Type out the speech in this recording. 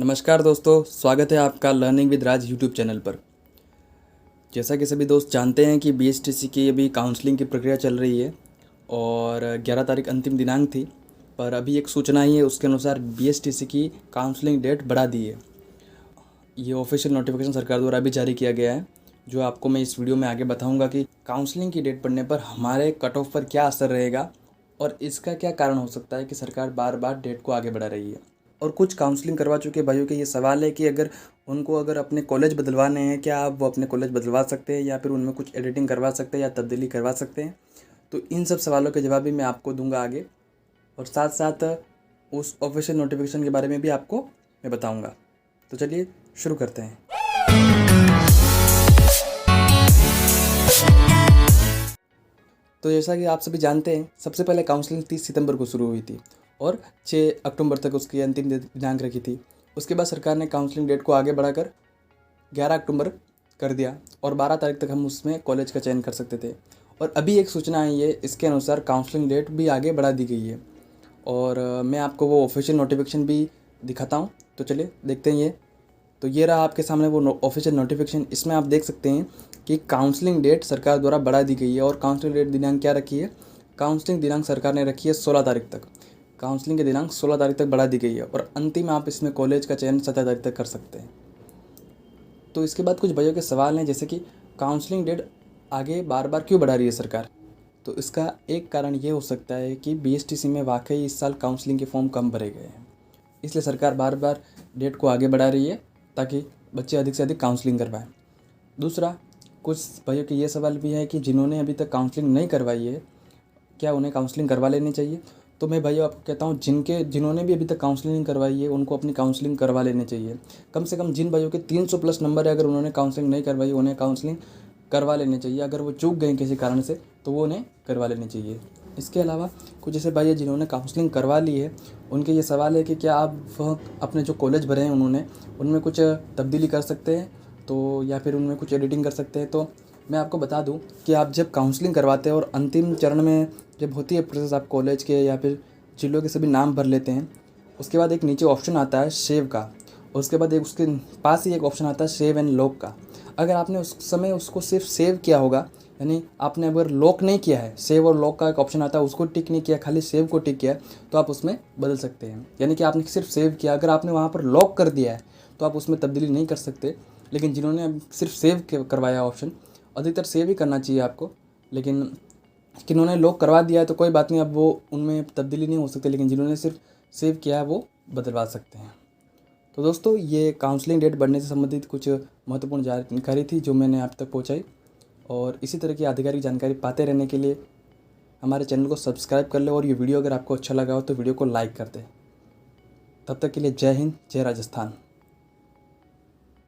नमस्कार दोस्तों, स्वागत है आपका learning with Raj YouTube channel पर। जैसा कि सभी दोस्त जानते हैं कि बीएसटीसी की अभी काउंसलिंग की प्रक्रिया चल रही है और 11 तारीख अंतिम दिनांक थी, पर अभी एक सूचना आई है, उसके अनुसार बीएसटीसी की काउंसलिंग डेट बढ़ा दी है। ये ऑफिशियल नोटिफिकेशन सरकार द्वारा अभी जारी किया गया है, जो आपको मैं इस वीडियो में आगे बताऊँगा कि काउंसलिंग की डेट बढ़ने पर हमारे कट ऑफ पर क्या असर रहेगा और इसका क्या कारण हो सकता है कि सरकार बार बार डेट को आगे बढ़ा रही है। और कुछ काउंसलिंग करवा चुके भाइयों के ये सवाल है कि अगर अपने कॉलेज बदलवाने हैं, क्या आप वो अपने कॉलेज बदलवा सकते हैं या फिर उनमें कुछ एडिटिंग करवा सकते हैं या तब्दीली करवा सकते हैं। तो इन सब सवालों के जवाब भी मैं आपको दूंगा आगे, और साथ साथ उस ऑफिशियल नोटिफिकेशन के बारे में भी आपको मैं बताऊंगा। तो चलिए शुरू करते हैं। तो जैसा कि आप सभी जानते हैं, सबसे पहले काउंसलिंग 30 सितंबर को शुरू हुई थी और 6 अक्टूबर तक उसकी अंतिम दिनांक रखी थी। उसके बाद सरकार ने काउंसलिंग डेट को आगे बढ़ाकर 11 अक्टूबर कर दिया और 12 तारीख तक हम उसमें कॉलेज का चयन कर सकते थे। और अभी एक सूचना आई है, इसके अनुसार काउंसलिंग डेट भी आगे बढ़ा दी गई है और मैं आपको वो ऑफिशियल नोटिफिकेशन भी दिखाता हूँ। तो चलिए देखते हैं। तो ये रहा आपके सामने वो ऑफिशियल नोटिफिकेशन। इसमें आप देख सकते हैं कि काउंसलिंग डेट सरकार द्वारा बढ़ा दी गई है और काउंसलिंग डेट दिनांक क्या रखी है, काउंसलिंग दिनांक सरकार ने रखी है 16 तारीख तक। काउंसलिंग की दिनांक 16 तारीख तक बढ़ा दी गई है और अंतिम आप इसमें कॉलेज का चयन 17 तारीख तक कर सकते हैं। तो इसके बाद कुछ भाइयों के सवाल हैं, जैसे कि काउंसलिंग डेट आगे बार बार क्यों बढ़ा रही है सरकार। तो इसका एक कारण ये हो सकता है कि बीएसटीसी में वाकई इस साल काउंसलिंग के फॉर्म कम भरे गए हैं, इसलिए सरकार बार बार डेट को आगे बढ़ा रही है ताकि बच्चे अधिक से अधिक काउंसलिंग करवाएं। दूसरा, कुछ भाइयों के ये सवाल भी है कि जिन्होंने अभी तक काउंसलिंग नहीं करवाई है, क्या उन्हें काउंसलिंग करवा लेनी चाहिए। तो मैं भाइयों आपको कहता हूँ, जिन्होंने भी अभी तक काउंसलिंग नहीं करवाई है उनको अपनी काउंसलिंग करवा लेनी चाहिए। कम से कम जिन भाइयों के 300 प्लस नंबर है, अगर उन्होंने काउंसलिंग नहीं करवाई उन्हें काउंसलिंग करवा लेनी चाहिए। अगर वो चूक गए किसी कारण से तो वो उन्हें करवा लेनी चाहिए। इसके अलावा कुछ ऐसे भाई जिन्होंने काउंसलिंग करवा ली है, उनके ये सवाल है कि क्या आप अपने जो कॉलेज भरे हैं उनमें कुछ तब्दीली कर सकते हैं तो, या फिर उनमें कुछ एडिटिंग कर सकते हैं। तो मैं आपको बता दूं कि आप जब काउंसलिंग करवाते हैं और अंतिम चरण में जब होती है प्रोसेस, आप कॉलेज के या फिर जिलों के सभी नाम भर लेते हैं, उसके बाद एक नीचे ऑप्शन आता है सेव का, और उसके बाद एक उसके पास ही एक ऑप्शन आता है सेव एंड लॉक का। अगर आपने उस समय उसको सिर्फ सेव किया होगा, यानी आपने अगर लॉक नहीं किया है, सेव और लॉक का एक ऑप्शन आता है उसको टिक नहीं किया, खाली सेव को टिक किया, तो आप उसमें बदल सकते हैं। यानी कि आपने सिर्फ सेव किया, अगर आपने वहाँ पर लॉक कर दिया है तो आप उसमें तब्दीली नहीं कर सकते। लेकिन जिन्होंने सिर्फ सेव करवाया ऑप्शन, अधिकतर सेव ही करना चाहिए आपको, लेकिन जिन्होंने लॉक करवा दिया है तो कोई बात नहीं, अब वो उनमें तब्दीली नहीं हो सकती, लेकिन जिन्होंने सिर्फ सेव किया है वो बदलवा सकते हैं। तो दोस्तों, ये काउंसलिंग डेट बढ़ने से संबंधित कुछ महत्वपूर्ण जानकारी थी जो मैंने आप तक पहुंचाई, और इसी तरह की आधिकारिक जानकारी पाते रहने के लिए हमारे चैनल को सब्सक्राइब कर ले, और ये वीडियो अगर आपको अच्छा लगा हो तो वीडियो को लाइक कर दें। तब तक के लिए जय हिंद, जय राजस्थान।